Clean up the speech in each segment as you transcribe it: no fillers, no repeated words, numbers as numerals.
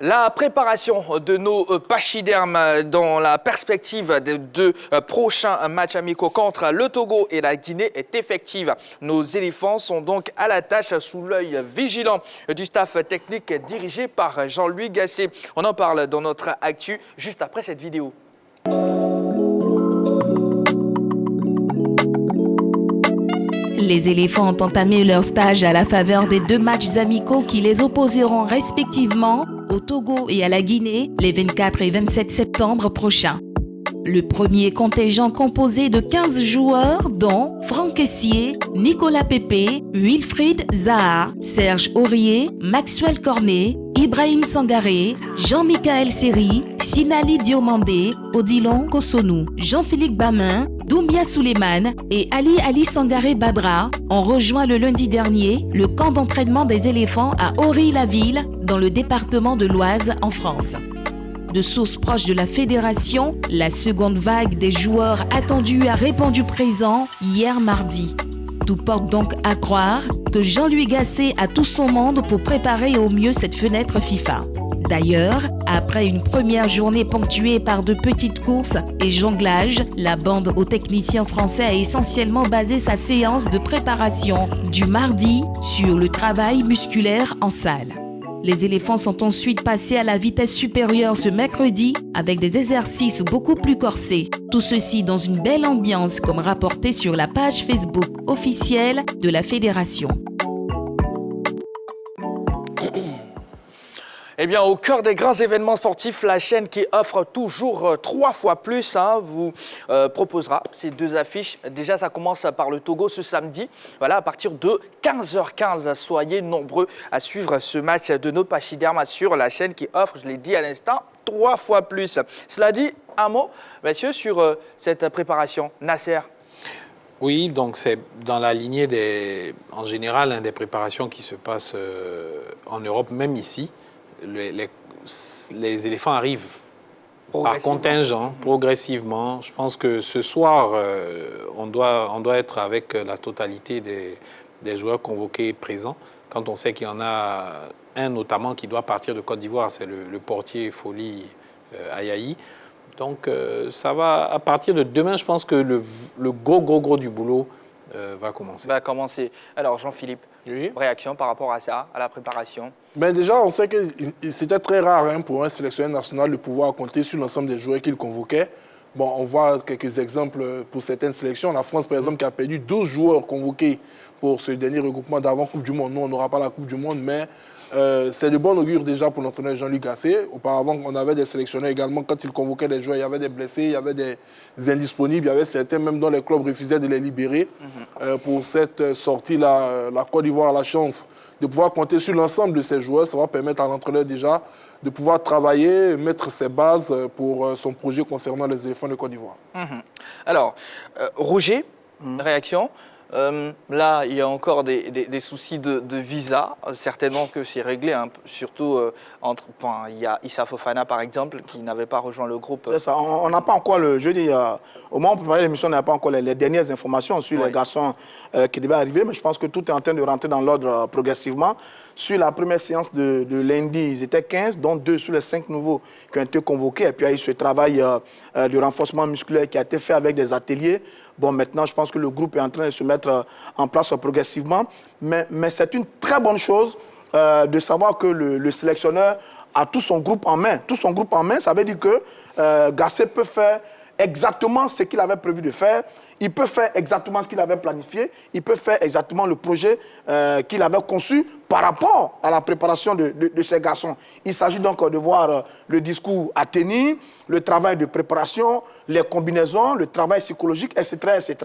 La préparation de nos pachydermes dans la perspective des deux prochains matchs amicaux contre le Togo et la Guinée est effective. Nos éléphants sont donc à la tâche sous l'œil vigilant du staff technique dirigé par Jean-Louis Gasset. On en parle dans notre actu juste après cette vidéo. Les éléphants ont entamé leur stage à la faveur des deux matchs amicaux qui les opposeront respectivement au Togo et à la Guinée les 24 et 27 septembre prochains. Le premier contingent composé de 15 joueurs dont Franck Essier, Nicolas Pépé, Wilfried Zaha, Serge Aurier, Maxwell Cornet, Ibrahim Sangaré, Jean-Michaël Seri, Sinali Diomandé, Odilon Kosonou, Jean-Philippe Bamin, Doumbia Souleymane et Ali Sangaré Badra ont rejoint le lundi dernier le camp d'entraînement des éléphants à Ory-la-Ville dans le département de l'Oise en France. De sources proches de la fédération, la seconde vague des joueurs attendus a répondu présent hier mardi. Tout porte donc à croire que Jean-Louis Gasset a tout son monde pour préparer au mieux cette fenêtre FIFA. D'ailleurs, après une première journée ponctuée par de petites courses et jonglages, la bande aux techniciens français a essentiellement basé sa séance de préparation du mardi sur le travail musculaire en salle. Les éléphants sont ensuite passés à la vitesse supérieure ce mercredi avec des exercices beaucoup plus corsés. Tout ceci dans une belle ambiance comme rapporté sur la page Facebook officielle de la fédération. Eh bien, au cœur des grands événements sportifs, la chaîne qui offre toujours 3 fois plus vous proposera ces deux affiches. Déjà, ça commence par le Togo ce samedi. Voilà, à partir de 15h15, soyez nombreux à suivre ce match de nos pachydermes sur la chaîne qui offre, je l'ai dit à l'instant, 3 fois plus. Cela dit, un mot, messieurs, sur cette préparation. Nasser. Oui, donc c'est dans la lignée en général des préparations qui se passent en Europe, même ici. Les éléphants arrivent par contingent, progressivement. Je pense que ce soir, on doit être avec la totalité des joueurs convoqués présents. Quand on sait qu'il y en a un notamment qui doit partir de Côte d'Ivoire, c'est le portier Folie Ayayi. Donc ça va, à partir de demain, je pense que le gros du boulot va commencer. Alors Jean-Philippe, oui. Réaction par rapport à ça, à la préparation? Mais déjà, on sait que c'était très rare pour un sélectionneur national de pouvoir compter sur l'ensemble des joueurs qu'il convoquait. Bon, on voit quelques exemples pour certaines sélections. La France, par exemple, qui a perdu 12 joueurs convoqués pour ce dernier regroupement d'avant Coupe du Monde. Nous, on n'aura pas la Coupe du Monde, mais c'est de bon augure déjà pour l'entraîneur Jean-Louis Gasset. Auparavant, on avait des sélectionneurs également. Quand il convoquait des joueurs, il y avait des blessés, il y avait des indisponibles, il y avait certains même dont les clubs refusaient de les libérer. Pour cette sortie-là, la Côte d'Ivoire a la chance de pouvoir compter sur l'ensemble de ces joueurs. Ça va permettre à l'entraîneur déjà de pouvoir travailler, mettre ses bases pour son projet concernant les éléphants de Côte d'Ivoire. Alors, Roger, réaction? Là, il y a encore des soucis de visa. Certainement que c'est réglé, surtout il y a Issa Fofana, par exemple, qui n'avait pas rejoint le groupe. C'est ça. On n'a pas encore au moment où on préparait l'émission, on n'a pas encore les dernières informations sur les garçons qui devaient arriver, mais je pense que tout est en train de rentrer dans l'ordre progressivement. Sur la première séance de lundi, ils étaient 15, dont 2 sur les 5 nouveaux qui ont été convoqués. Et puis, il y a eu ce travail de renforcement musculaire qui a été fait avec des ateliers. Bon, maintenant, je pense que le groupe est en train de se mettre en place progressivement. Mais c'est une très bonne chose de savoir que le sélectionneur a tout son groupe en main. Tout son groupe en main, ça veut dire que Gasset peut faire exactement ce qu'il avait prévu de faire. Il peut faire exactement ce qu'il avait planifié. Il peut faire exactement le projet qu'il avait conçu par rapport à la préparation de ces garçons. Il s'agit donc de voir le discours à tenir, le travail de préparation, les combinaisons, le travail psychologique, etc., etc.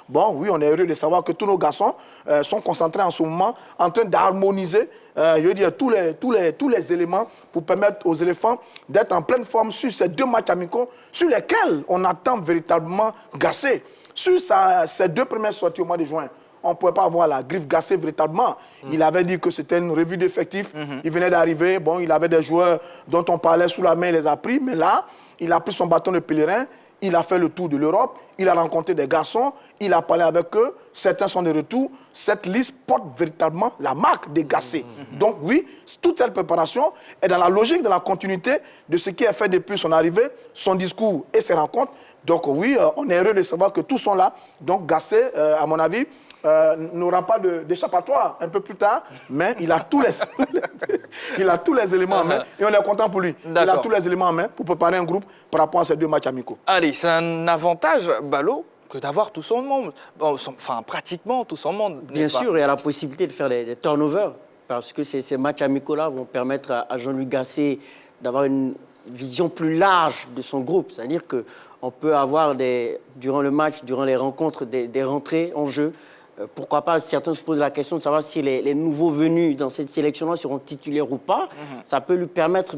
Bon, oui, on est heureux de savoir que tous nos garçons sont concentrés en ce moment, en train d'harmoniser, je veux dire, tous les éléments pour permettre aux éléphants d'être en pleine forme sur ces 2 matchs amicaux sur lesquels on attend véritablement Gasset. Sur ces 2 premières sorties au mois de juin, on ne pouvait pas avoir la griffe Gasset véritablement. Il avait dit que c'était une revue d'effectifs. Il venait d'arriver. Bon, il avait des joueurs dont on parlait sous la main, il les a pris. Mais là, il a pris son bâton de pèlerin. il a fait le tour de l'Europe, il a rencontré des garçons, il a parlé avec eux, certains sont de retour. Cette liste porte véritablement la marque des Gassé. Donc oui, toute cette préparation est dans la logique, dans la continuité de ce qui a fait depuis son arrivée, son discours et ses rencontres. Donc oui, on est heureux de savoir que tous sont là. Donc Gassé, à mon avis, n'aura pas d'échappatoire un peu plus tard, mais il a tous les éléments en main et on est content pour lui. Il a tous les éléments en main pour préparer un groupe par rapport à ces 2 matchs amicaux. Allez, c'est un avantage, Ballot, que d'avoir tout son monde. Bon, enfin, pratiquement tout son monde. Bien sûr, il y a la possibilité de faire des turnovers parce que ces matchs amicaux-là vont permettre à Jean-Louis Gassé d'avoir une vision plus large de son groupe. C'est-à-dire qu'on peut avoir, durant le match, durant les rencontres, des rentrées en jeu. Pourquoi pas, certains se posent la question de savoir si les nouveaux venus dans cette sélection-là seront titulaires ou pas. Ça peut lui permettre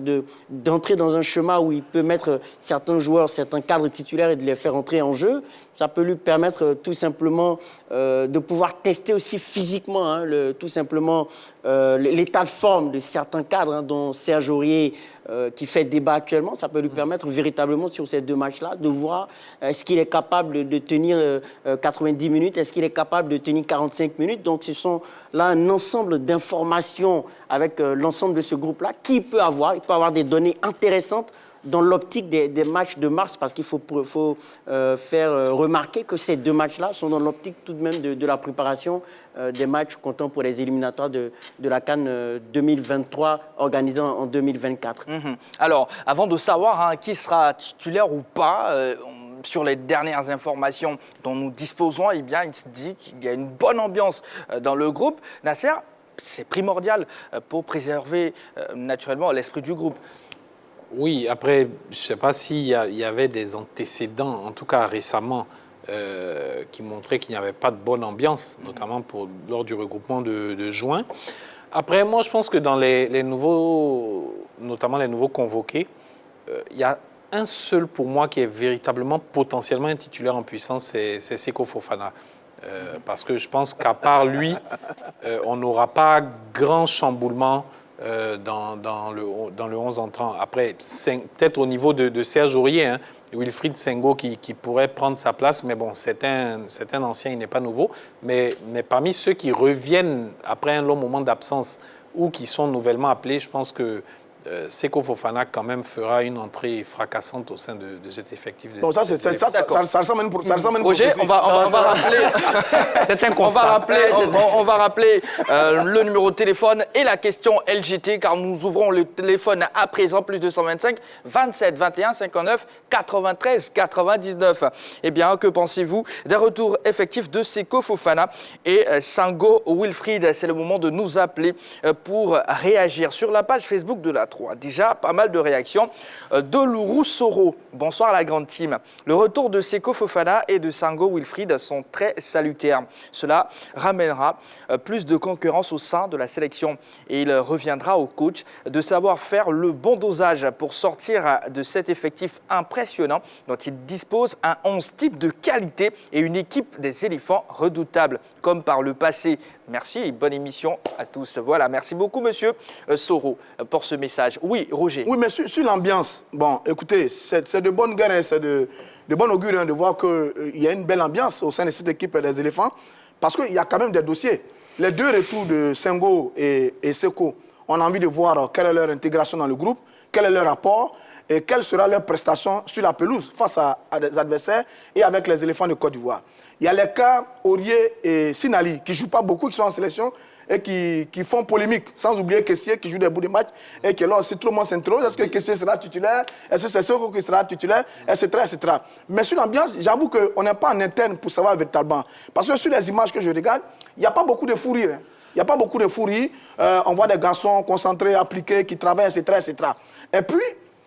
d'entrer dans un chemin où il peut mettre certains joueurs, certains cadres titulaires et de les faire entrer en jeu. Ça peut lui permettre tout simplement de pouvoir tester aussi physiquement, tout simplement l'état de forme de certains cadres, dont Serge Aurier, qui fait débat actuellement. Ça peut lui permettre véritablement sur ces 2 matchs-là de voir est-ce qu'il est capable de tenir 90 minutes, est-ce qu'il est capable de tenir 45 minutes. Donc ce sont là un ensemble d'informations avec l'ensemble de ce groupe-là qu'il peut avoir. Il peut avoir des données intéressantes dans l'optique des matchs de mars, parce qu'il faut faire remarquer que ces 2 matchs-là sont dans l'optique tout de même de la préparation des matchs comptant pour les éliminatoires de la CAN 2023 organisée en 2024. Alors, avant de savoir qui sera titulaire ou pas, sur les dernières informations dont nous disposons, eh bien, il se dit qu'il y a une bonne ambiance dans le groupe. Nasser, c'est primordial pour préserver naturellement l'esprit du groupe. Oui, après, je ne sais pas s'il y avait des antécédents, en tout cas récemment, qui montraient qu'il n'y avait pas de bonne ambiance, notamment lors du regroupement de juin. Après, moi, je pense que dans les nouveaux, notamment les nouveaux convoqués, il y a un seul pour moi qui est véritablement potentiellement un titulaire en puissance, c'est Seko Fofana. Parce que je pense qu'à part lui, on n'aura pas grand chamboulement dans le 11 entrant. Après, peut-être au niveau de Serge Aurier, Wilfried Sengo qui pourrait prendre sa place, mais bon, c'est un ancien, il n'est pas nouveau. Mais parmi ceux qui reviennent après un long moment d'absence ou qui sont nouvellement appelés, je pense que Seko Fofana quand même fera une entrée fracassante au sein de cet effectif. Bon, ça ressemble à une prophétie. Roger, on va rappeler. C'est un constat. On va rappeler le numéro de téléphone et la question LGT, car nous ouvrons le téléphone à présent, plus 225 27 21 59 93 99. Eh bien, que pensez-vous des retours effectifs de Seko Fofana et Sengo Wilfried? C'est le moment de nous appeler pour réagir sur la page Facebook de la 3. Déjà, pas mal de réactions. Delourou Soro, bonsoir à la grande team. Le retour de Seko Fofana et de Sengo Wilfried sont très salutaires. Cela ramènera plus de concurrence au sein de la sélection et il reviendra au coach de savoir faire le bon dosage pour sortir de cet effectif impressionnant dont il dispose un 11 type de qualité et une équipe des éléphants redoutables comme par le passé. Merci et bonne émission à tous. Voilà, merci beaucoup, monsieur Soro, pour ce message. Oui, Roger. Oui, mais sur l'ambiance, bon, écoutez, c'est de bonne guerre, c'est de bon augure de voir qu'il y a une belle ambiance au sein de cette équipe des éléphants, parce qu'il y a quand même des dossiers. Les 2 retours de Sengo et Seko, on a envie de voir quelle est leur intégration dans le groupe, quel est leur rapport et quelle sera leur prestation sur la pelouse face à des adversaires et avec les éléphants de Côte d'Ivoire. Il y a les cas Aurier et Sinali qui ne jouent pas beaucoup, qui sont en sélection et qui font polémique, sans oublier Kessié qui joue des bouts de match et que là aussi tout le monde s'interroge. Est-ce que Kessié sera titulaire? Est-ce que c'est Seko qui sera titulaire? Etc., etc. Mais sur l'ambiance, j'avoue qu'on n'est pas en interne pour savoir véritablement. Parce que sur les images que je regarde, il n'y a pas beaucoup de fou rire. Il n'y a pas beaucoup de fou rire. On voit des garçons concentrés, appliqués, qui travaillent, etc., etc. Et puis,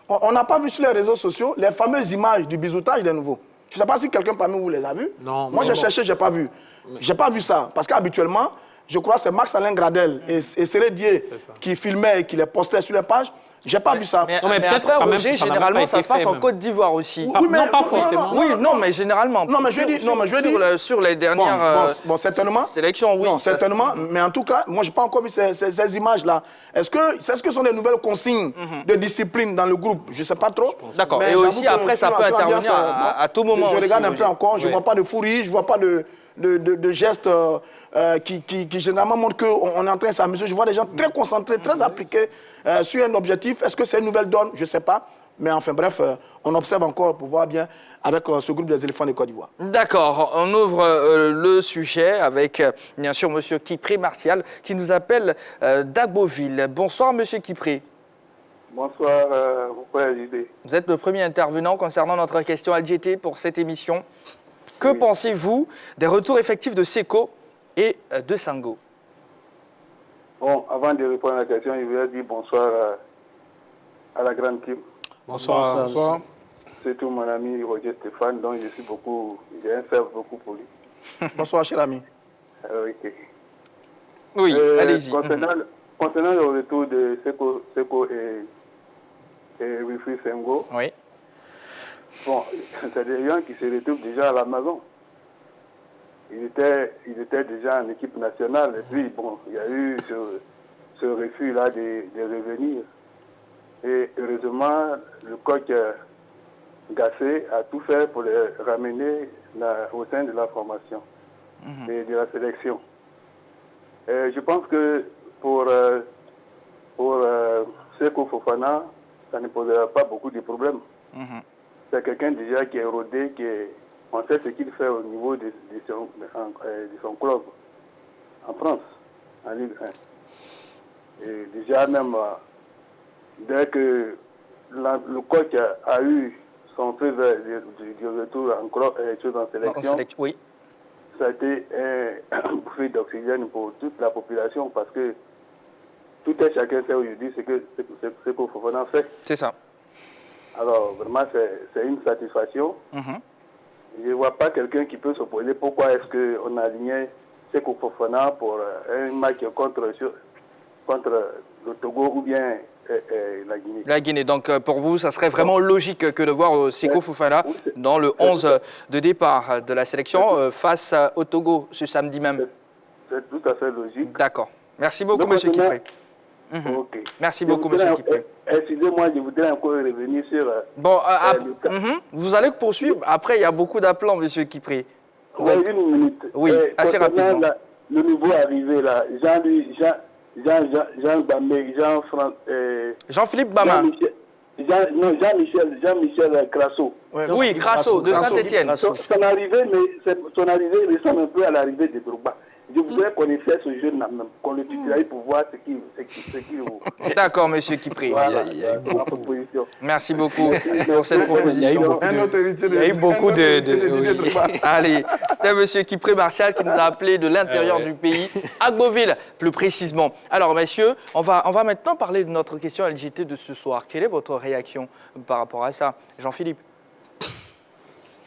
on n'a pas vu sur les réseaux sociaux les fameuses images du bisoutage des nouveaux. Je ne sais pas si quelqu'un parmi vous les a vues. Non. Moi, j'ai cherché, je n'ai pas vu. Je n'ai pas vu ça. Parce qu'habituellement, je crois que c'est Max-Alain Gradel et Seré Dié qui filmaient et qui les postaient sur les pages. J'ai pas vu ça. Non, mais Mais peut-être après, ça même- Roger, ça n'a même généralement, pas ça été se passe fait, en même. Côte d'Ivoire aussi. Oui, mais- non, pas non, forcément. Oui, non, mais généralement. Non, mais je dis- non, mais je dis- sur les dernières Bon, certainement. sélections, oui. Non, ça- certainement. Mais en tout cas, moi, je n'ai pas encore vu ces images-là. Est-ce que ce sont des nouvelles consignes de discipline dans le groupe? Je ne sais pas trop. D'accord. Mais Et j'avoue aussi, que après, ça sur peut l'ambiance, intervenir à tout moment Je aussi, regarde un Roger. peu encore. Je ne Oui. vois pas de fourrie, je ne vois pas de gestes qui généralement montrent qu'on est en train de s'amuser. Je vois des gens très concentrés, très appliqués sur un objectif. Est-ce que c'est une nouvelle donne? Je ne sais pas. Mais enfin, bref, on observe encore pour voir bien avec ce groupe des éléphants de Côte d'Ivoire. D'accord, on ouvre le sujet avec, bien sûr, M. Kipré Martial, qui nous appelle d'Agboville. Bonsoir, M. Kipré. Bonsoir, vous pouvez JD. Vous êtes le premier intervenant concernant notre question LGT pour cette émission. Que pensez-vous des retours effectifs de Seko et de Sango? Bon, avant de répondre à la question, je voudrais dire bonsoir à la grande équipe. Bonsoir. Bonsoir. Surtout mon ami Roger Stéphane, dont j'ai un faire beaucoup pour lui. Bonsoir, cher ami. Ok. Oui, allez-y. Concernant le retour de Seko et Wilfried Senghor, Oui. bon, c'est des gens qui se retrouvent déjà à la maison. Il était déjà en équipe nationale et puis bon, il y a eu ce refus-là de revenir. Et heureusement, le coach Gassé a tout fait pour les ramener au sein de la formation et de la sélection. Et je pense que pour Seko Fofana, ça ne posera pas beaucoup de problèmes. C'est quelqu'un déjà qui est rodé, on sait ce qu'il fait au niveau de son club en France, en Ligue 1. Et déjà même, dès que le coach a eu son feu du retour en sélection, Oui. ça a été un bouffée d'oxygène pour toute la population parce que tout un chacun sait aujourd'hui ce que Fofana fait. C'est ça. Alors, vraiment, c'est une satisfaction. Je ne vois pas quelqu'un qui peut s'opposer. Pourquoi est-ce qu'on a aligné Seko Fofana pour un match contre le Togo ou bien la Guinée? La Guinée. Donc, pour vous, ça serait vraiment logique que de voir Seko Fofana dans le 11 de départ de la sélection face au Togo ce samedi même. C'est tout à fait logique. D'accord. Merci beaucoup, Donc, M. Kipré. Ok. Merci beaucoup, M. Kipré. Excusez-moi, je voudrais encore revenir sur... Bon, le vous allez poursuivre. Après, il y a beaucoup d'appelants, M. Kipré. Ouais, une minute. Oui, assez rapidement. Le nouveau arrivé là, Jean Bamé, Jean-Philippe Bama. Jean-Michel Crasso. Oui, Crasso, de Saint-Étienne. Son arrivée ressemble un peu à l'arrivée de Drogba. Je voudrais qu'on essaie ce jeune-là même, qu'on le tutoie pour voir ce qu'il vaut. D'accord, M. Kipré. Voilà, ma proposition. Merci beaucoup pour cette proposition. Il y a eu beaucoup de... Allez, c'était M. Kipré Martial qui nous a appelé de l'intérieur du pays, Agboville plus précisément. Alors, messieurs, on va maintenant parler de notre question LGT de ce soir. Quelle est votre réaction par rapport à ça, Jean-Philippe?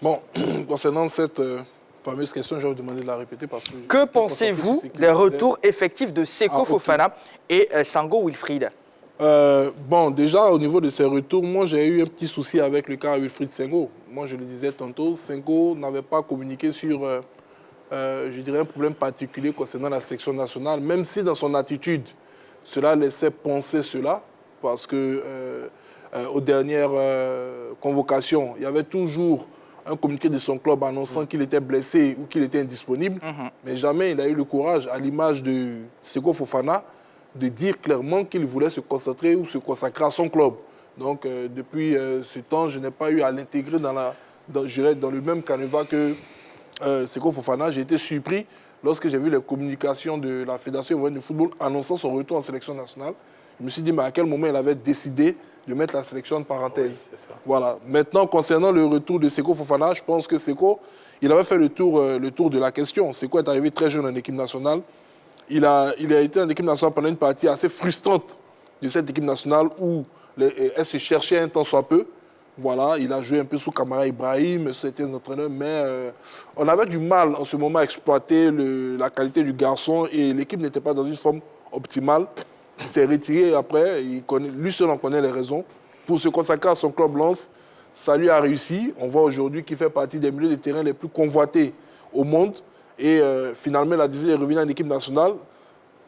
Bon, concernant cette fameuse question, je vais vous demander de la répéter parce que... Que pensez-vous des retours effectifs de Seko Fofana et Sango Wilfried? Bon, déjà, au niveau de ces retours, moi, j'ai eu un petit souci avec le cas Wilfried Senghor. Moi, je le disais tantôt, Senghor n'avait pas communiqué sur, je dirais, un problème particulier concernant la section nationale, même si dans son attitude, cela laissait penser cela, parce que aux dernières convocations, il y avait toujours un communiqué de son club annonçant qu'il était blessé ou qu'il était indisponible, mais jamais il a eu le courage, à l'image de Seko Fofana, de dire clairement qu'il voulait se concentrer ou se consacrer à son club. Donc, depuis ce temps, je n'ai pas eu à l'intégrer dans le même canevas que Seko Fofana. J'ai été surpris lorsque j'ai vu les communications de la Fédération ivoirienne de football annonçant son retour en sélection nationale. Je me suis dit, mais à quel moment il avait décidé de mettre la sélection en parenthèse. Oui, c'est ça. Voilà. Maintenant, concernant le retour de Seko Fofana, je pense que Seko, il avait fait le tour de la question. Seko est arrivé très jeune en équipe nationale. Il a été en équipe nationale pendant une partie assez frustrante de cette équipe nationale où elle se cherchait un temps soit peu. Voilà, il a joué un peu sous Kamara Ibrahim, c'était un entraîneur, mais on avait du mal en ce moment à exploiter la qualité du garçon et l'équipe n'était pas dans une forme optimale. Il s'est retiré après, lui seul en connaît les raisons. Pour se consacrer à son club Lens, ça lui a réussi. On voit aujourd'hui qu'il fait partie des milieux de terrain les plus convoités au monde. Et finalement, il a décidé de revenir en équipe nationale.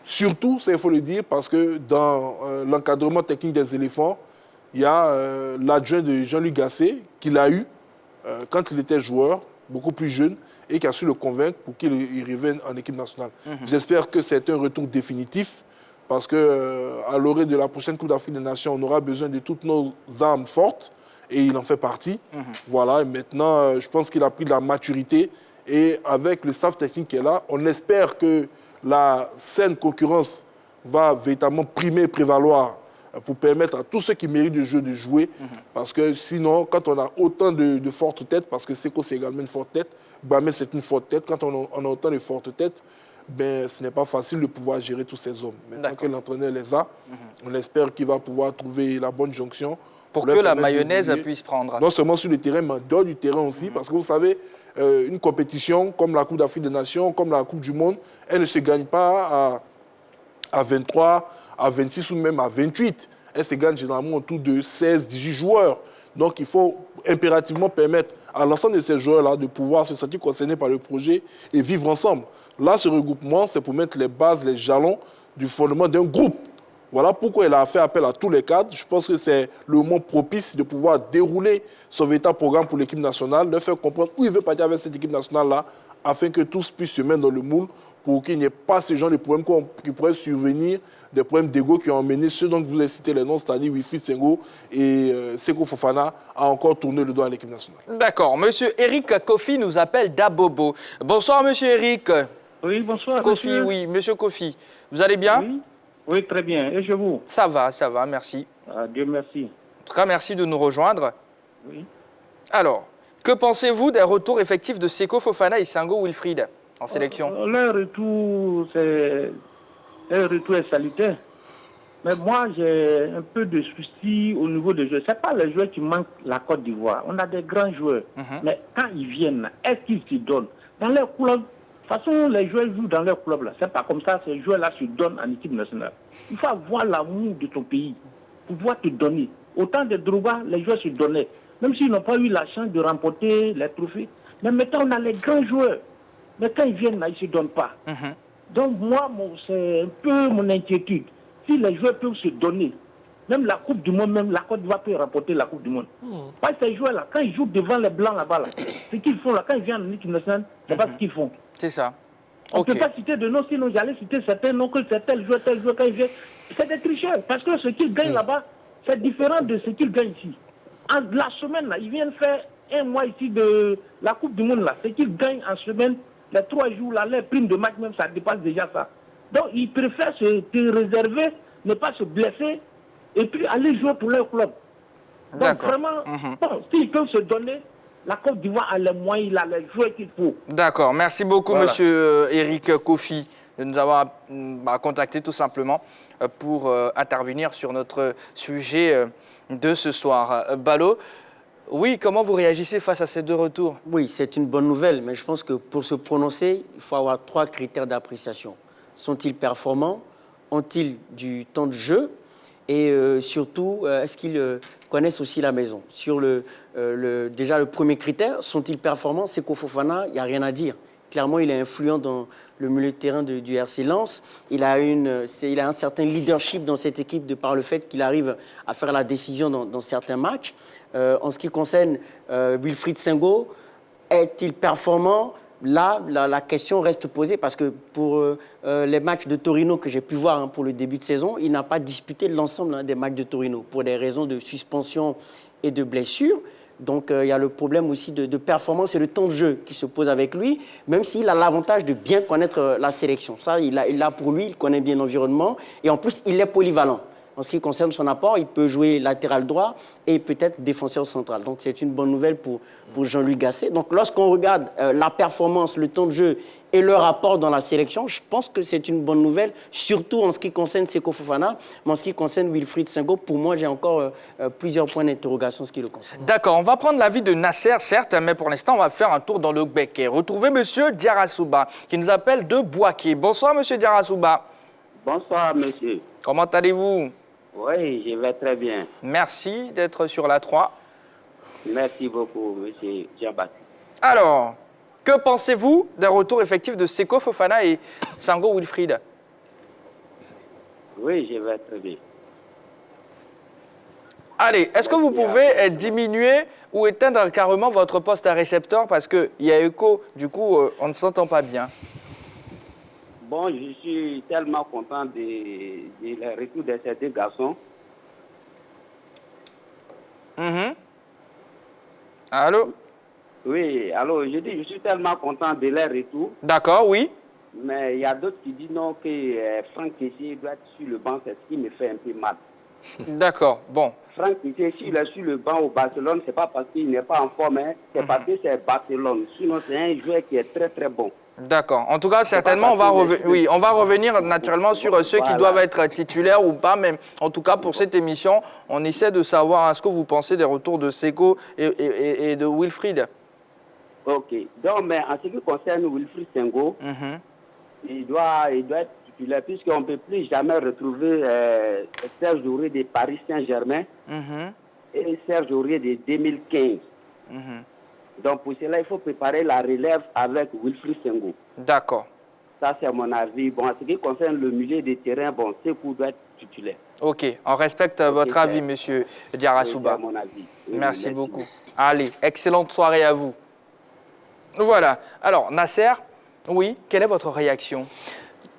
Surtout, ça il faut le dire, parce que dans l'encadrement technique des éléphants, il y a l'adjoint de Jean-Luc Gasset qu'il a eu quand il était joueur, beaucoup plus jeune, et qui a su le convaincre pour qu'il revienne en équipe nationale. J'espère que c'est un retour définitif, parce qu'à l'orée de la prochaine Coupe d'Afrique des Nations, on aura besoin de toutes nos armes fortes, et il en fait partie. Voilà, et maintenant, je pense qu'il a pris de la maturité, et avec le staff technique qui est là, on espère que la saine concurrence va véritablement primer et prévaloir pour permettre à tous ceux qui méritent de jouer. Parce que sinon, quand on a autant de fortes têtes, parce que Seko c'est également une forte tête, Gbamé c'est une forte tête, quand on a autant de fortes têtes, ben, ce n'est pas facile de pouvoir gérer tous ces hommes. Maintenant que l'entraîneur les a, on espère qu'il va pouvoir trouver la bonne jonction. Pour que la mayonnaise puisse prendre. Non seulement sur le terrain, mais en dehors du terrain aussi. Parce que vous savez, une compétition comme la Coupe d'Afrique des Nations, comme la Coupe du Monde, elle ne se gagne pas à 23, à 26 ou même à 28. Elle se gagne généralement autour de 16, 18 joueurs. Donc il faut impérativement permettre à l'ensemble de ces joueurs-là de pouvoir se sentir concernés par le projet et vivre ensemble. Là, ce regroupement, c'est pour mettre les bases, les jalons du fondement d'un groupe. Voilà pourquoi il a fait appel à tous les cadres. Je pense que c'est le moment propice de pouvoir dérouler son véritable programme pour l'équipe nationale, de faire comprendre où il veut partir avec cette équipe nationale-là, afin que tous puissent se mettre dans le moule pour qu'il n'y ait pas ce genre de problèmes qui pourraient survenir, des problèmes d'ego qui ont emmené ceux dont vous avez cité les noms, c'est-à-dire Wilfried Senghor et Seko Fofana, à encore tourner le dos à l'équipe nationale. D'accord. Monsieur Eric Kofi nous appelle d'Abobo. Bonsoir, monsieur Eric. Oui, bonsoir, Kofi, monsieur. oui, monsieur Kofi. Vous allez bien? Oui. Oui, très bien. Et chez vous? Ça va, merci. Dieu merci. En tout cas, merci de nous rejoindre. Oui. Alors, que pensez-vous des retours effectifs de Seko Fofana et Senghor Wilfried en sélection? Leur retour, est salutaire. Mais moi, j'ai un peu de soucis au niveau des joueurs. Ce n'est pas les joueurs qui manquent la Côte d'Ivoire. On a des grands joueurs. Mais quand ils viennent, est-ce qu'ils se donnent? Dans leur club, de toute façon, les joueurs jouent dans leur club. Ce n'est pas comme ça, ces joueurs-là se donnent en équipe nationale. Il faut avoir l'amour de ton pays pour pouvoir te donner. Autant de Drogba, les joueurs se donnaient. Même s'ils n'ont pas eu la chance de remporter les trophées. Mais maintenant, on a les grands joueurs. Mais quand ils viennent là, ils ne se donnent pas. Donc moi, c'est un peu mon inquiétude. Si les joueurs peuvent se donner, même la Coupe du Monde, même la Côte d'Ivoire peut remporter la Coupe du Monde. Pas ces joueurs-là, quand ils jouent devant les Blancs là-bas, ce qu'ils font là, quand ils viennent en équipe nationale, c'est pas ce qu'ils font. C'est ça. On ne peut pas citer de noms, sinon j'allais citer certains noms, que c'est tel joueur, quand ils viennent. C'est des tricheurs, parce que ce qu'ils gagnent là-bas, c'est différent de ce qu'ils gagnent ici. En la semaine, là, ils viennent faire un mois ici de la Coupe du Monde, là. Ce qu'ils gagnent en semaine, les 3 jours, là, les primes de match même, ça dépasse déjà ça. Donc, ils préfèrent se réserver, ne pas se blesser, et puis aller jouer pour leur club. Donc, vraiment, bon, s'ils peuvent se donner, la Côte d'Ivoire a les moyens, il a les joueurs qu'il faut. D'accord. Merci beaucoup, monsieur Eric Kofi, de nous avoir contacté tout simplement pour intervenir sur notre sujet de ce soir. Balo, oui, comment vous réagissez face à ces deux retours? Oui, c'est une bonne nouvelle, mais je pense que pour se prononcer, il faut avoir 3 critères d'appréciation. Sont-ils performants? Ont-ils du temps de jeu? Et surtout, est-ce qu'ils connaissent aussi la maison? Sur déjà le premier critère, sont-ils performants? Seko Fofana, il n'y a rien à dire. Clairement, il est influent dans le milieu de terrain du RC Lens. Il a un certain leadership dans cette équipe de par le fait qu'il arrive à faire la décision dans certains matchs. En ce qui concerne Wilfried Senghor, est-il performant? Là, la question reste posée parce que pour les matchs de Torino que j'ai pu voir pour le début de saison, il n'a pas disputé l'ensemble des matchs de Torino pour des raisons de suspension et de blessure. Donc, il y a le problème aussi de performance et de temps de jeu qui se pose avec lui, même s'il a l'avantage de bien connaître la sélection. Ça, il l'a pour lui, il connaît bien l'environnement et en plus, il est polyvalent. En ce qui concerne son apport, il peut jouer latéral droit et peut-être défenseur central. Donc, c'est une bonne nouvelle pour Jean-Louis Gasset. Donc, lorsqu'on regarde la performance, le temps de jeu et le rapport dans la sélection, je pense que c'est une bonne nouvelle, surtout en ce qui concerne Seko Fofana. Mais en ce qui concerne Wilfried Senghor, pour moi, j'ai encore plusieurs points d'interrogation en ce qui le concerne. D'accord, on va prendre l'avis de Nasser, certes, mais pour l'instant, on va faire un tour dans le Béquet. Retrouvez monsieur Diarra Souba, qui nous appelle de Bouaké. Bonsoir, monsieur Diarra Souba. Bonsoir, monsieur. Comment allez-vous? Oui, je vais très bien. Merci d'être sur la 3. Merci beaucoup, monsieur Jean-Baptiste. Alors, que pensez-vous d'un retour effectif de Seko Fofana et Sango Wilfried? Oui, je vais très bien. Allez, est-ce que vous pouvez diminuer ou éteindre carrément votre poste à récepteur parce qu'il y a écho, du coup, on ne s'entend pas bien? Bon, je suis tellement content de retour de ces deux garçons. Allô? Oui, alors je dis, je suis tellement content de leur retour. D'accord, oui. Mais il y a d'autres qui disent non, que Franck Kessié doit être sur le banc, c'est ce qui me fait un peu mal. D'accord, bon. Franck Kessié, s'il est sur le banc au Barcelone, c'est pas parce qu'il n'est pas en forme, hein, c'est parce que c'est Barcelone. Sinon, c'est un joueur qui est très très bon. D'accord. En tout cas, certainement, on va revenir naturellement sur ceux qui doivent être titulaires ou pas. Mais en tout cas, pour cette émission, on essaie de savoir ce que vous pensez des retours de Seko et de Wilfried. Ok. Donc, mais en ce qui concerne Wilfried Sengo, il doit être titulaire puisqu'on ne peut plus jamais retrouver Serge Aurier de Paris Saint-Germain et Serge Aurier de 2015. Donc, pour cela, il faut préparer la relève avec Wilfried Sengo. D'accord. Ça, c'est mon avis. Bon, en ce qui concerne le milieu de terrain, bon, Sekou doit être titulaire. Ok, on respecte votre avis, monsieur Diarra-Souba. C'est mon avis. Oui, merci beaucoup. Allez, excellente soirée à vous. Voilà. Alors, Nasser, oui, quelle est votre réaction?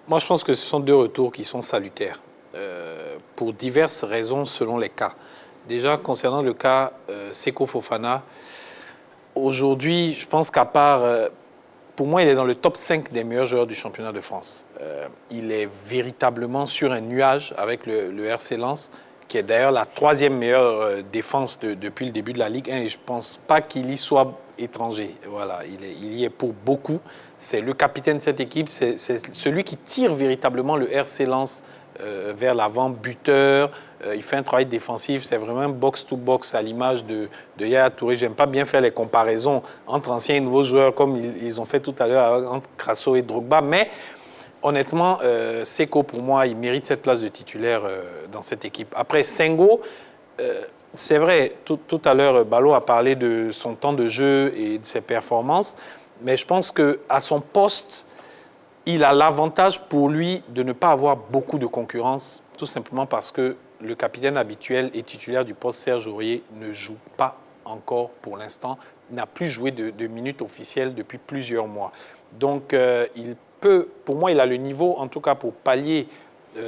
Moi, je pense que ce sont deux retours qui sont salutaires, pour diverses raisons selon les cas. Déjà, concernant le cas Seko Fofana, aujourd'hui, je pense qu'à part, pour moi, il est dans le top 5 des meilleurs joueurs du championnat de France. Il est véritablement sur un nuage avec le RC Lens, qui est d'ailleurs la 3e meilleure défense depuis le début de la Ligue 1. Et je ne pense pas qu'il y soit étranger. Voilà, il y est pour beaucoup. C'est le capitaine de cette équipe. C'est celui qui tire véritablement le RC Lens vers l'avant, buteur. Il fait un travail défensif. C'est vraiment un box-to-box à l'image de Yaya Touré. Je n'aime pas bien faire les comparaisons entre anciens et nouveaux joueurs comme ils ont fait tout à l'heure entre Crasso et Drogba. Mais honnêtement, Seko, pour moi, il mérite cette place de titulaire dans cette équipe. Après, Sengo, c'est vrai, tout à l'heure, Balo a parlé de son temps de jeu et de ses performances, mais je pense qu'à son poste, il a l'avantage pour lui de ne pas avoir beaucoup de concurrence, tout simplement parce que le capitaine habituel et titulaire du poste, Serge Aurier, ne joue pas encore pour l'instant, n'a plus joué de minutes officielles depuis plusieurs mois. Donc, pour moi, il a le niveau, en tout cas pour pallier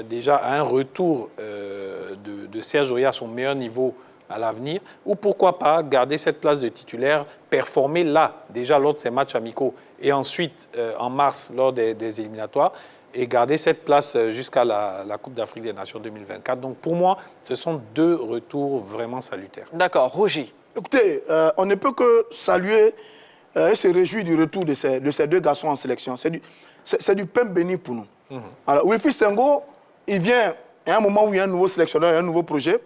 déjà à un retour de Serge Aurier à son meilleur niveau à l'avenir, ou pourquoi pas garder cette place de titulaire, performer là, déjà lors de ses matchs amicaux, et ensuite en mars lors des éliminatoires, et garder cette place jusqu'à la Coupe d'Afrique des Nations 2024. Donc pour moi, ce sont deux retours vraiment salutaires. D'accord, Roger. Écoutez, on ne peut que saluer et se réjouir du retour de ces deux garçons en sélection. C'est du pain béni pour nous. Alors, Wilfried Sengo, il vient à un moment où il y a un nouveau sélectionneur, un nouveau projet.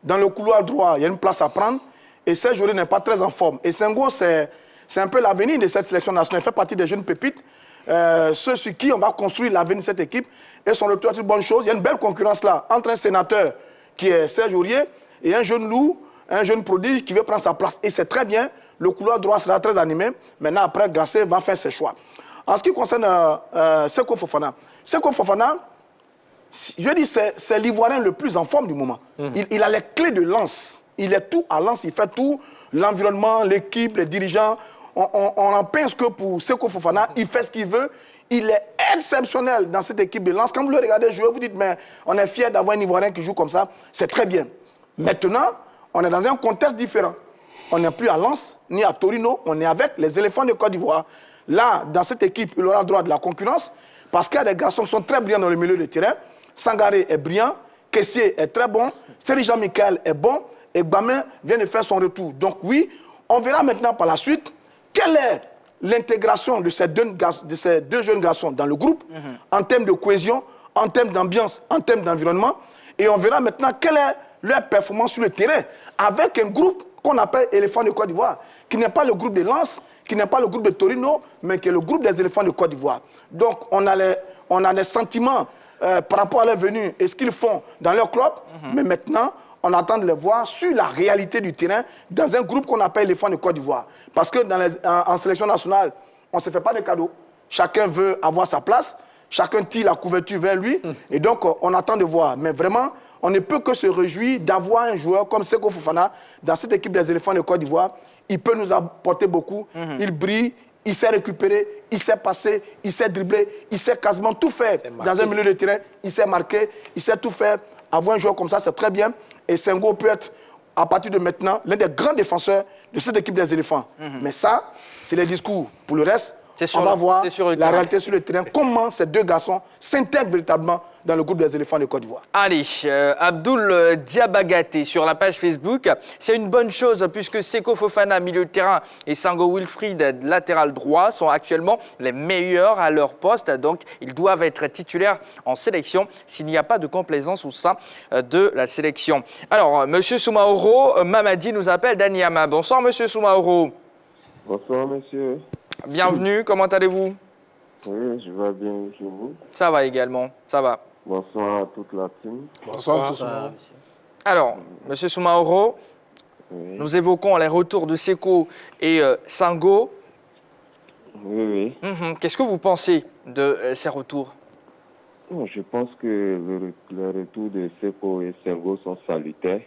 Dans le couloir droit, il y a une place à prendre. Et Serge Aurier n'est pas très en forme. Et Sengo, c'est un peu l'avenir de cette sélection nationale. Il fait partie des jeunes pépites, ceux sur qui on va construire l'avenir de cette équipe. Et son retour est une bonne chose. Il y a une belle concurrence là entre un sénateur qui est Serge Aurier et un jeune loup, un jeune prodige qui veut prendre sa place. Et c'est très bien. Le couloir droit sera très animé. Maintenant, après, Grasset va faire ses choix. En ce qui concerne Seko Fofana, je dis c'est l'Ivoirien le plus en forme du moment. Il a les clés de Lens. Il est tout à Lens, il fait tout. L'environnement, l'équipe, les dirigeants. On en pense que pour Seko Fofana, il fait ce qu'il veut. Il est exceptionnel dans cette équipe de Lens. Quand vous le regardez jouer, vous dites, mais on est fiers d'avoir un Ivoirien qui joue comme ça. C'est très bien. Maintenant, on est dans un contexte différent. On n'est plus à Lens, ni à Torino. On est avec les éléphants de Côte d'Ivoire. Là, dans cette équipe, il aura droit de la concurrence parce qu'il y a des garçons qui sont très brillants dans le milieu de terrain. Sangaré est brillant, Kessié est très bon, Seri Jean-Michel est bon et Bamin vient de faire son retour. Donc oui, on verra maintenant par la suite quelle est l'intégration de ces deux jeunes garçons dans le groupe en termes de cohésion, en termes d'ambiance, en termes d'environnement. Et on verra maintenant quelle est leur performance sur le terrain avec un groupe qu'on appelle Éléphants de Côte d'Ivoire, qui n'est pas le groupe de Lens, qui n'est pas le groupe de Torino, mais qui est le groupe des éléphants de Côte d'Ivoire. Donc on a les sentiments par rapport à leur venue et ce qu'ils font dans leur club. Mais maintenant, on attend de les voir sur la réalité du terrain dans un groupe qu'on appelle les Fans de Côte d'Ivoire. Parce que en sélection nationale, on ne se fait pas de cadeaux. Chacun veut avoir sa place. Chacun tire la couverture vers lui. Et donc, on attend de voir. Mais vraiment, on ne peut que se réjouir d'avoir un joueur comme Seko Fofana dans cette équipe des éléphants de Côte d'Ivoire. Il peut nous apporter beaucoup. Il brille, il sait récupérer, il sait passer, il sait dribbler, il sait quasiment tout faire dans un milieu de terrain. Il sait marquer, il sait tout faire. Avoir un joueur comme ça, c'est très bien. Et Senghor peut être, à partir de maintenant, l'un des grands défenseurs de cette équipe des éléphants. Mais ça, c'est les discours. Pour le reste, on va voir la réalité sur le terrain, comment ces deux garçons s'intègrent véritablement dans le groupe des éléphants de Côte d'Ivoire. Allez, Abdoul Diabagaté sur la page Facebook. C'est une bonne chose puisque Seko Fofana, milieu de terrain, et Senghor Wilfried, latéral droit, sont actuellement les meilleurs à leur poste. Donc, ils doivent être titulaires en sélection s'il n'y a pas de complaisance au sein de la sélection. Alors, Monsieur Soumaoro, Mamadi nous appelle d'Aniama. Bonsoir, Monsieur Soumaoro. Bonsoir, monsieur. Bienvenue, comment allez-vous? Oui, je vais bien, chez vous. Ça va également, ça va. Bonsoir à toute la team. Bonsoir, monsieur Soumaoro. Alors, monsieur Soumaoro, nous évoquons les retours de Seko et Senghor. Oui. Qu'est-ce que vous pensez de ces retours? Je pense que le retour de Seko et Senghor sont salutaires.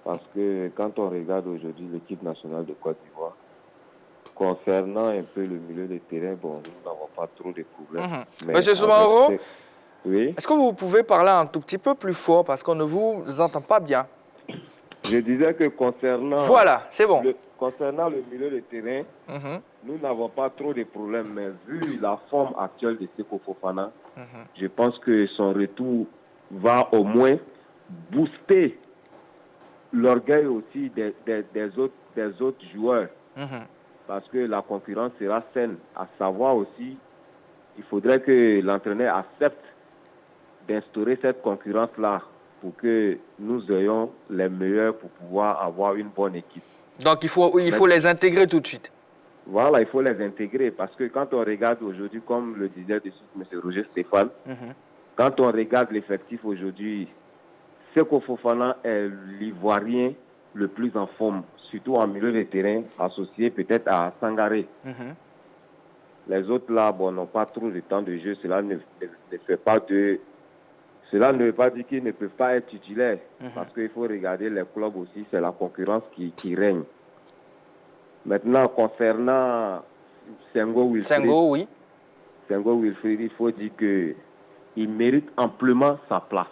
Parce que quand on regarde aujourd'hui l'équipe nationale de Côte d'Ivoire, concernant un peu le milieu de terrain, bon, nous n'avons pas trop de problèmes. Monsieur Soumaoro, oui? Est-ce que vous pouvez parler un tout petit peu plus fort parce qu'on ne vous entend pas bien? Je disais que concernant... Voilà, c'est bon. Concernant le milieu de terrain, nous n'avons pas trop de problèmes, mais vu la forme actuelle de Seko Fofana, je pense que son retour va au moins booster l'orgueil aussi des autres joueurs. Parce que la concurrence sera saine. À savoir aussi, il faudrait que l'entraîneur accepte d'instaurer cette concurrence-là pour que nous ayons les meilleurs pour pouvoir avoir une bonne équipe. Donc il faut les intégrer tout de suite. Voilà, il faut les intégrer parce que quand on regarde aujourd'hui, comme le disait de suite M. Roger Stéphane, quand on regarde l'effectif aujourd'hui, Seko Fofana est l'Ivoirien le plus en forme, surtout en milieu de terrain, associé peut-être à Sangaré. Les autres là, bon, n'ont pas trop de temps de jeu. Cela ne fait pas de... Cela ne veut pas dire qu'ils ne peuvent pas être titulaires. Parce qu'il faut regarder les clubs aussi, c'est la concurrence qui règne. Maintenant, concernant Senghor Wilfried, il faut dire qu'il mérite amplement sa place.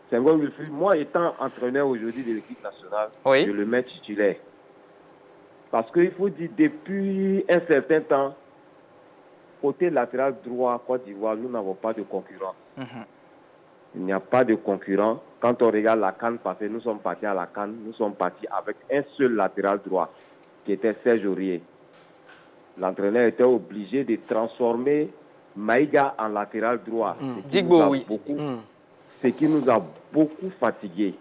Senghor Wilfried, moi étant entraîneur aujourd'hui de l'équipe nationale, je le mets titulaire. Parce qu'il faut dire, depuis un certain temps, côté latéral droit, Côte d'Ivoire, nous n'avons pas de concurrent. Il n'y a pas de concurrent. Quand on regarde la CAN passée, nous sommes partis à la CAN, nous sommes partis avec un seul latéral droit, qui était Serge Aurier. L'entraîneur était obligé de transformer Maïga en latéral droit. Ce qui nous a beaucoup fatigués.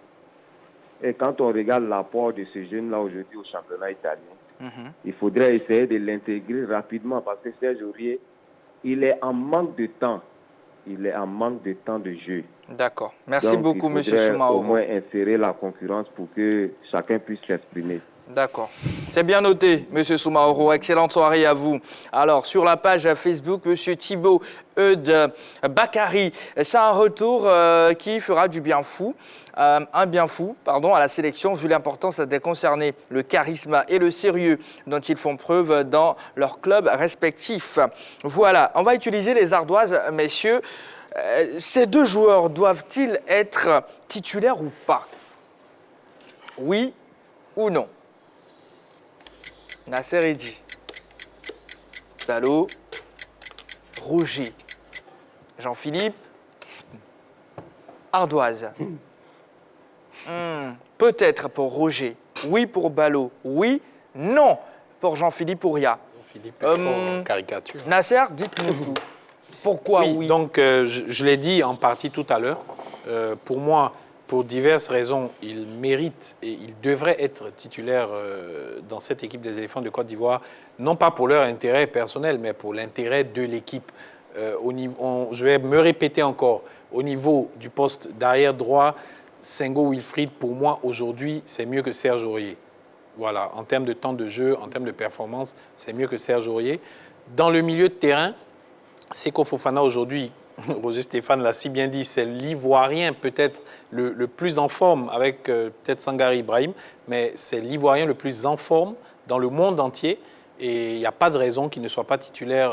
Et quand on regarde l'apport de ce jeune-là aujourd'hui au championnat italien, il faudrait essayer de l'intégrer rapidement parce que Serge Aurier, il est en manque de temps. Il est en manque de temps de jeu. D'accord. Merci beaucoup, M. Soumaoro. Au moins insérer la concurrence pour que chacun puisse s'exprimer. D'accord. C'est bien noté, M. Soumaoro. Excellente soirée à vous. Alors, sur la page Facebook, M. Thibaut Eudes Bakary, c'est un retour qui fera du bien fou. Un bien fou, à la sélection, vu l'importance des concernés, le charisme et le sérieux dont ils font preuve dans leurs clubs respectifs. Voilà, on va utiliser les ardoises, messieurs. Ces deux joueurs doivent-ils être titulaires ou pas? Oui ou non? Nasser Eddy, Ballot, Roger, Jean-Philippe, ardoise. Peut-être pour Roger, oui pour Ballot, oui, non pour Jean-Philippe Ouria. Jean-Philippe est trop caricature. Nasser, dites-nous tout. Pourquoi oui? Donc, je l'ai dit en partie tout à l'heure. Pour moi, pour diverses raisons, il mérite et il devrait être titulaire dans cette équipe des éléphants de Côte d'Ivoire, non pas pour leur intérêt personnel, mais pour l'intérêt de l'équipe. je vais me répéter encore, au niveau du poste d'arrière droit, Sengo Wilfried, pour moi, aujourd'hui, c'est mieux que Serge Aurier. Voilà, en termes de temps de jeu, en termes de performance, c'est mieux que Serge Aurier. Dans le milieu de terrain, Seko Fofana, aujourd'hui, Roger Stéphane l'a si bien dit, c'est l'Ivoirien peut-être le plus en forme, avec peut-être Sangari Ibrahim, mais c'est l'Ivoirien le plus en forme dans le monde entier. Et il n'y a pas de raison qu'il ne soit pas titulaire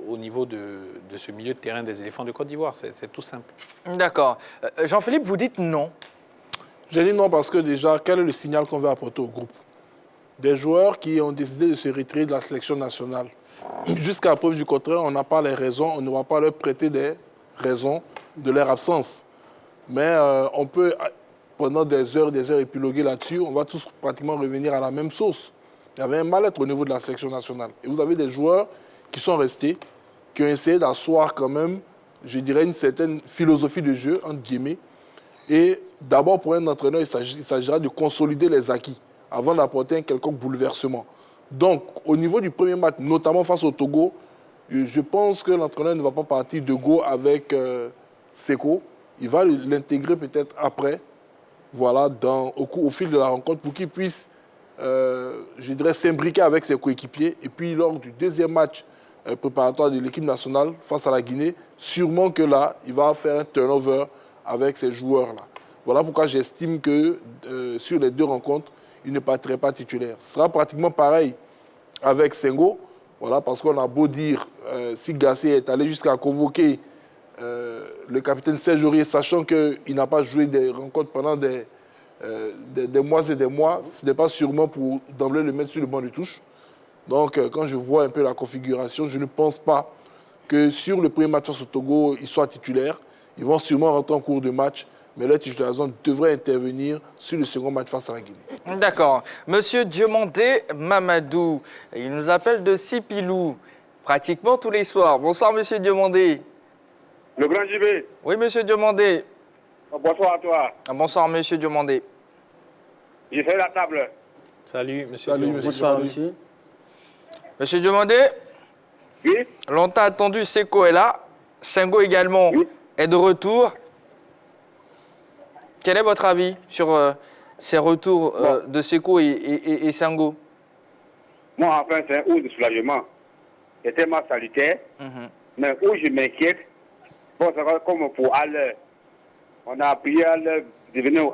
au niveau de ce milieu de terrain des éléphants de Côte d'Ivoire. C'est tout simple. D'accord. Jean-Philippe, vous dites non. J'ai dit non parce que déjà, quel est le signal qu'on veut apporter au groupe? Des joueurs qui ont décidé de se retirer de la sélection nationale. Jusqu'à la preuve du contraire, on n'a pas les raisons, on ne va pas leur prêter des raisons de leur absence. Mais on peut, pendant des heures épiloguer là-dessus, on va tous pratiquement revenir à la même source. Il y avait un mal-être au niveau de la sélection nationale. Et vous avez des joueurs qui sont restés, qui ont essayé d'asseoir quand même, je dirais, une certaine philosophie de jeu, entre guillemets. Et d'abord, pour un entraîneur, il s'agira de consolider les acquis avant d'apporter un quelconque bouleversement. Donc, au niveau du premier match, notamment face au Togo, je pense que l'entraîneur ne va pas partir de go avec Seko. Il va l'intégrer peut-être après, voilà, au fil de la rencontre, pour qu'il puisse, je dirais, s'imbriquer avec ses coéquipiers. Et puis, lors du deuxième match préparatoire de l'équipe nationale face à la Guinée, sûrement que là, il va faire un turnover avec ces joueurs-là. Voilà pourquoi j'estime que sur les deux rencontres, il ne partirait pas titulaire. Ce sera pratiquement pareil avec Sengo, voilà, parce qu'on a beau dire, si Gassé est allé jusqu'à convoquer le capitaine Serge Aurier, sachant qu'il n'a pas joué des rencontres pendant des mois et des mois, ce n'est pas sûrement pour d'emblée le mettre sur le banc de touche. Donc, quand je vois un peu la configuration, je ne pense pas que sur le premier match face au Togo, il soit titulaire. Ils vont sûrement rentrer en cours de match, mais leur titularisation devrait intervenir sur le second match face à la Guinée. D'accord. Monsieur Diomandé Mamadou, il nous appelle de Sipilou, pratiquement tous les soirs. Bonsoir, monsieur Diomandé. Le grand JB. Oui, monsieur Diomandé. Bonsoir à toi. Bonsoir, monsieur Diomandé. J'ai fait la table. Salut, monsieur. Bonsoir, monsieur. Monsieur Diomandé. Oui. Longtemps attendu, Seko est là. Sengo également est de retour. Quel est votre avis sur ces retours de Seko et Sengo? Moi, enfin, c'est un haut de soulagement. C'est tellement salutaire. Mais où je m'inquiète, bon, c'est comme pour Aller, on a appris à devenir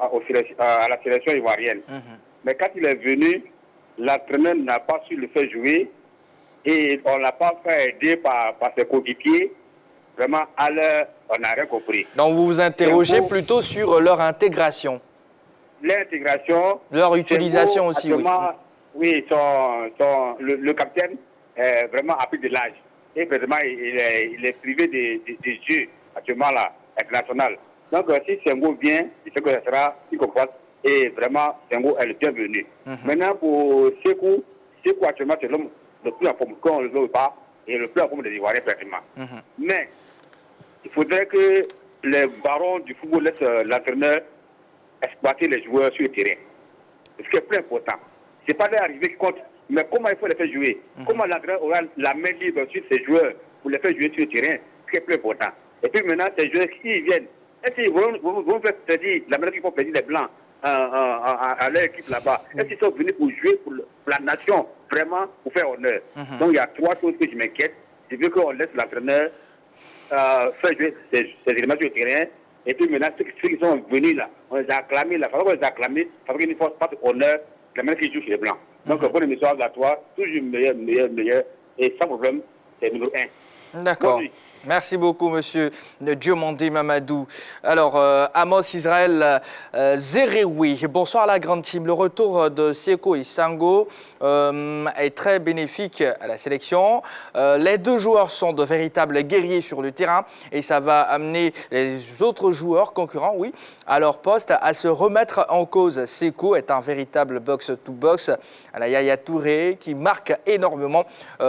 à la sélection ivoirienne. Mais quand il est venu, l'entraîneur n'a pas su le faire jouer et on ne l'a pas fait aider par ses coéquipiers. Vraiment, Aller, on n'a rien compris. Donc vous vous interrogez plutôt sur leur intégration. L'intégration. Leur utilisation aussi, oui. Oui, le capitaine est vraiment a pris de l'âge. Et vraiment, il est privé des jeux actuellement là, international. Donc si Sengo vient, il sait que ça sera il comprend. Et vraiment, Sengo est le bienvenu. Maintenant, pour Sekou actuellement, c'est l'homme le plus en forme, qu'on ne le veut pas, et le plus en forme des Ivoiriens, pratiquement. Mais il faudrait que les barons du football laissent l'entraîneur exploiter les joueurs sur le terrain. Ce qui est plus important. Ce n'est pas l'arrivée qui compte, mais comment il faut les faire jouer. Comment l'entraîneur aura la main libre sur ces joueurs pour les faire jouer sur le terrain, ce qui est plus important. Et puis maintenant, ces joueurs qui viennent, est-ce qu'ils vont faire c'est-à-dire la manière qu'ils font plaisir les Blancs à leur équipe là-bas? Est-ce qu'ils sont venus pour jouer pour la nation, vraiment, pour faire honneur? Donc il y a trois choses que je m'inquiète. Je veux qu'on laisse l'entraîneur faire jouer ces éléments sur le terrain. Et puis maintenant, ceux qui sont venus là, on les a acclamés là. Il faut qu'on les acclame, il faut qu'ils ne fassent pas honneur la manière qu'ils jouent chez les Blancs. Donc, bonne émission à toi, toujours meilleur. Et sans problème, c'est numéro 1. D'accord. Merci beaucoup, monsieur Diomandé Mamadou. Alors, Amos Israël Zerewi, bonsoir à la grande team. Le retour de Seko et Sengo est très bénéfique à la sélection. Les deux joueurs sont de véritables guerriers sur le terrain et ça va amener les autres joueurs concurrents, oui, à leur poste à se remettre en cause. Seko est un véritable box-to-box à la Yaya Touré qui marque énormément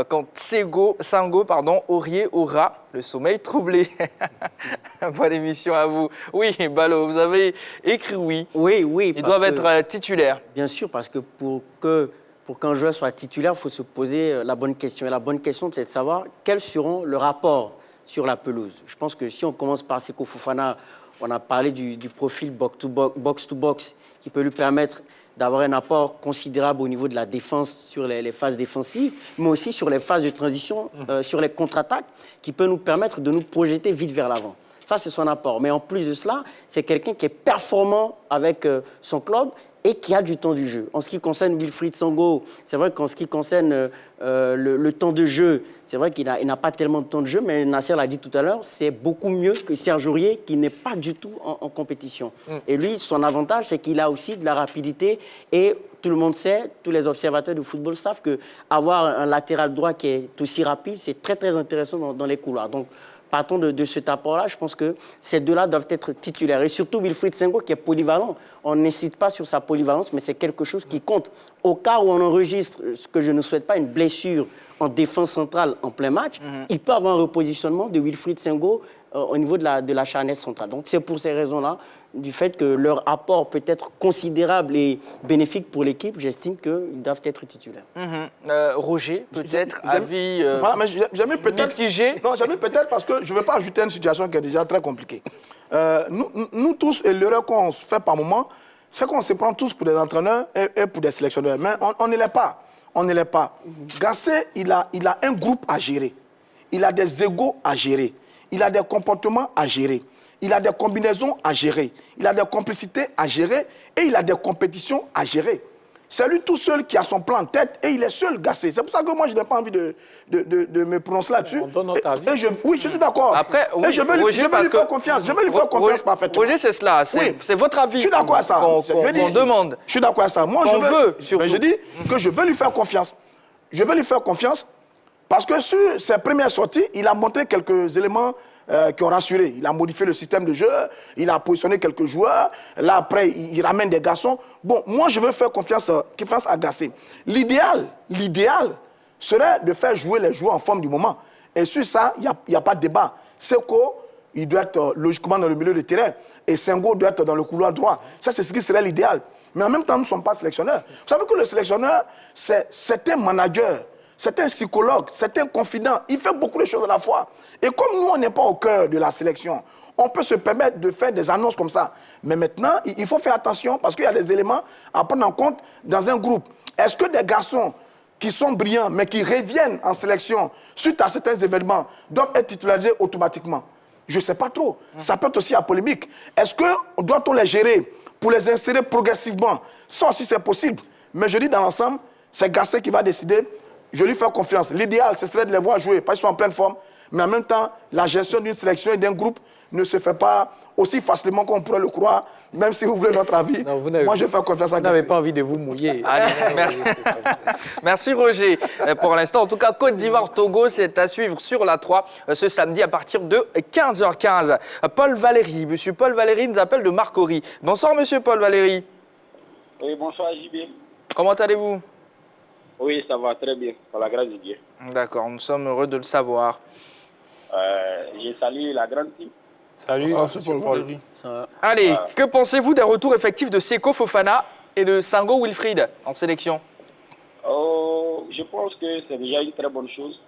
quand Sengo, Aurier aura le sommeil troublé. Bonne émission à vous. Oui, Balo, vous avez écrit oui. Oui. Ils doivent être titulaires. Bien sûr, parce que pour pour qu'un joueur soit titulaire, il faut se poser la bonne question. Et la bonne question, c'est de savoir quels seront le rapport sur la pelouse. Je pense que si on commence par Seko Fofana, on a parlé du profil box-to-box qui peut lui permettre d'avoir un apport considérable au niveau de la défense sur les phases défensives, mais aussi sur les phases de transition, sur les contre-attaques, qui peut nous permettre de nous projeter vite vers l'avant. Ça, c'est son apport. Mais en plus de cela, c'est quelqu'un qui est performant avec son club et qui a du temps du jeu. En ce qui concerne Wilfried Sango, c'est vrai qu'en ce qui concerne le temps de jeu, c'est vrai qu'il n'a pas tellement de temps de jeu, mais Nasser l'a dit tout à l'heure, c'est beaucoup mieux que Serge Aurier qui n'est pas du tout en compétition. Et lui, son avantage, c'est qu'il a aussi de la rapidité et tout le monde sait, tous les observateurs du football savent qu'avoir un latéral droit qui est aussi rapide, c'est très très intéressant dans les couloirs. Donc, partant de cet apport-là, je pense que ces deux-là doivent être titulaires. Et surtout Wilfried Sango qui est polyvalent. On n'incite pas sur sa polyvalence, mais c'est quelque chose qui compte. Au cas où on enregistre, ce que je ne souhaite pas, une blessure en défense centrale en plein match, il peut avoir un repositionnement de Wilfried Sango au niveau de la charnière centrale. Donc c'est pour ces raisons-là, du fait que leur apport peut être considérable et bénéfique pour l'équipe, j'estime qu'ils doivent être titulaires. Roger, peut-être, avis voilà, mais j'ai mis peut-être mitigé. Non, j'ai mis peut-être parce que je ne veux pas ajouter une situation qui est déjà très compliquée. Nous tous, et l'erreur qu'on fait par moment, c'est qu'on se prend tous pour des entraîneurs et pour des sélectionneurs. Mais on ne l'est pas. On ne l'est pas. Gasset, il a un groupe à gérer. Il a des égos à gérer. Il a des comportements à gérer. Il a des combinaisons à gérer. Il a des complicités à gérer. Et il a des compétitions à gérer. C'est lui tout seul qui a son plan en tête et il est seul, Gasset. C'est pour ça que moi, je n'ai pas envie de me prononcer là-dessus. On donne notre avis. Oui, je suis d'accord. Après, oui, et je veux lui faire confiance. Je veux lui faire confiance parfaitement. Roger, c'est cela. C'est votre avis. Je suis d'accord à ça. Qu'on demande. Je suis d'accord à ça. Moi, je dis que je veux lui faire confiance. Je veux lui faire confiance parce que sur ses premières sorties, il a montré quelques éléments qui ont rassuré. Il a modifié le système de jeu, il a positionné quelques joueurs. Là, après, il ramène des garçons. Bon, moi, je veux faire confiance à Gasset. L'idéal serait de faire jouer les joueurs en forme du moment. Et sur ça, il n'y a pas de débat. Seko, il doit être logiquement dans le milieu de terrain. Et Senghor doit être dans le couloir droit. Ça, c'est ce qui serait l'idéal. Mais en même temps, nous ne sommes pas sélectionneurs. Vous savez que le sélectionneur, c'est un manager. C'est un psychologue, c'est un confident. Il fait beaucoup de choses à la fois. Et comme nous, on n'est pas au cœur de la sélection, on peut se permettre de faire des annonces comme ça. Mais maintenant, il faut faire attention parce qu'il y a des éléments à prendre en compte dans un groupe. Est-ce que des garçons qui sont brillants, mais qui reviennent en sélection suite à certains événements, doivent être titularisés automatiquement? Je ne sais pas trop. Ça peut être aussi à polémique. Est-ce que doit-on les gérer pour les insérer progressivement? Ça aussi, c'est possible. Mais je dis dans l'ensemble, c'est Gasset qui va décider. Je lui fais confiance. L'idéal, ce serait de les voir jouer, parce qu'ils sont en pleine forme. Mais en même temps, la gestion d'une sélection et d'un groupe ne se fait pas aussi facilement qu'on pourrait le croire, même si vous voulez notre avis. Non, moi, je fais confiance à Gasset. Vous n'avez pas envie de vous mouiller. Allez, merci Roger. Pour l'instant, en tout cas, Côte d'Ivoire-Togo, c'est à suivre sur la 3 ce samedi à partir de 15h15. Paul Valéry, monsieur Paul Valéry nous appelle de Marcory. Bonsoir, monsieur Paul Valéry. Oui, bonsoir, JB. Comment allez-vous? Oui, ça va très bien, par la grâce de Dieu. D'accord, nous sommes heureux de le savoir. J'ai salué la grande team. Salut, Paul. Allez, que pensez-vous des retours effectifs de Seko Fofana et de Sango Wilfried en sélection? Je pense que c'est déjà une très bonne chose.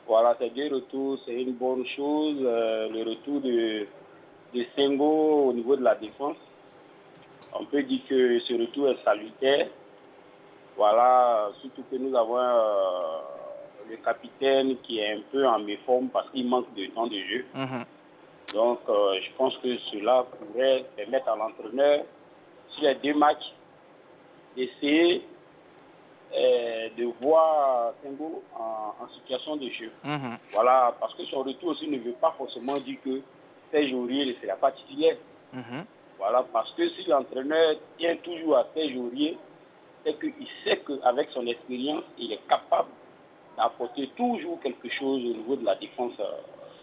Voilà, ces deux retours, c'est une bonne chose. Le retour de Sango au niveau de la défense, on peut dire que ce retour est salutaire. Voilà, surtout que nous avons le capitaine qui est un peu en méforme parce qu'il manque de temps de jeu. Donc, je pense que cela pourrait permettre à l'entraîneur, sur les deux matchs, d'essayer de voir Sango en situation de jeu. Voilà, parce que son retour aussi ne veut pas forcément dire que Serge Aurier ne sera pas titulaire. Voilà, parce que si l'entraîneur tient toujours à Serge Aurier, c'est qu'il sait qu'avec son expérience, il est capable d'apporter toujours quelque chose au niveau de la défense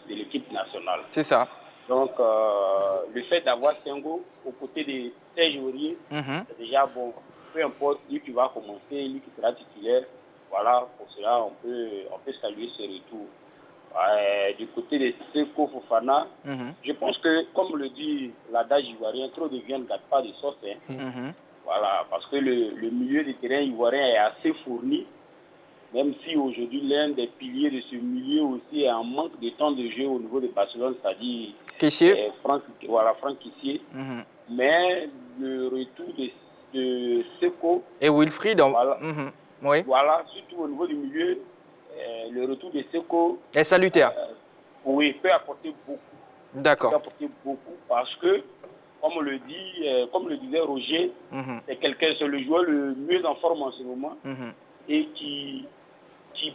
de l'équipe nationale. C'est ça. Donc, le fait d'avoir Sango aux côtés de Serge Aurier, c'est déjà bon. Peu importe, lui qui va commencer, lui qui sera titulaire, voilà, pour cela, on peut saluer ce retour. Du côté de Seko Fofana, je pense que, comme le dit l'adage ivoirien, trop de viande ne gâte pas de sauce. Voilà, parce que le milieu du terrain ivoirien est assez fourni, même si aujourd'hui l'un des piliers de ce milieu aussi est en manque de temps de jeu au niveau de Barcelone, c'est-à-dire Franck Kessié. Mais le retour de Seko et Wilfried, oui. Voilà, surtout au niveau du milieu, le retour de Seko est salutaire. Oui, peut apporter beaucoup. D'accord. Peut apporter beaucoup parce que, comme le disait Roger, c'est le joueur le mieux en forme en ce moment et qui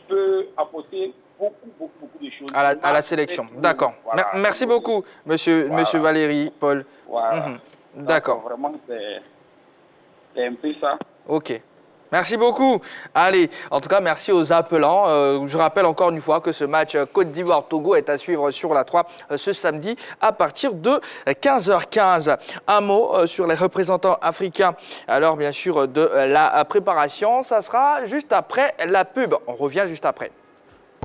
peut apporter beaucoup de choses à la sélection. D'accord. Voilà. Merci beaucoup, monsieur Valérie, Paul. Voilà. D'accord. Vraiment, c'est un peu ça. Ok. Merci beaucoup. Allez, en tout cas, merci aux appelants. Je rappelle encore une fois que ce match Côte d'Ivoire-Togo est à suivre sur la 3 ce samedi à partir de 15h15. Un mot sur les représentants africains. Alors, bien sûr, de la préparation, ça sera juste après la pub. On revient juste après.